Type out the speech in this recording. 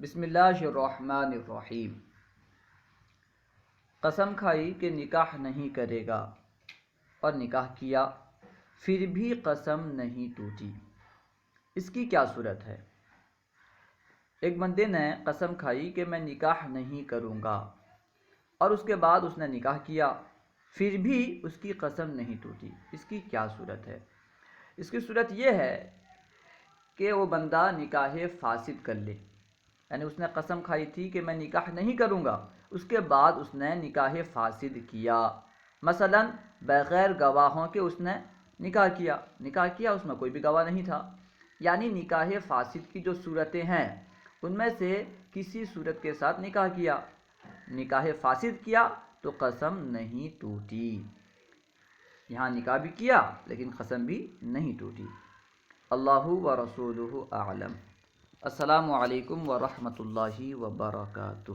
بسم اللہ الرحمن الرحیم۔ قسم کھائی کہ نکاح نہیں کرے گا اور نکاح کیا پھر بھی قسم نہیں ٹوٹی، اس کی کیا صورت ہے؟ ایک بندے نے قسم کھائی کہ میں نکاح نہیں کروں گا اور اس کے بعد اس نے نکاح کیا پھر بھی اس کی قسم نہیں ٹوٹی، اس کی کیا صورت ہے؟ اس کی صورت یہ ہے کہ وہ بندہ نکاح فاسد کر لے، یعنی اس نے قسم کھائی تھی کہ میں نکاح نہیں کروں گا، اس کے بعد اس نے نکاح فاسد کیا، مثلا بغیر گواہوں کے اس نے نکاح کیا اس میں کوئی بھی گواہ نہیں تھا، یعنی نکاح فاسد کی جو صورتیں ہیں ان میں سے کسی صورت کے ساتھ نکاح فاسد کیا تو قسم نہیں ٹوٹی، یہاں نکاح بھی کیا لیکن قسم بھی نہیں ٹوٹی۔ اللہ و رسولہ اعلم۔ السلام علیکم ورحمۃ اللہ وبرکاتہ۔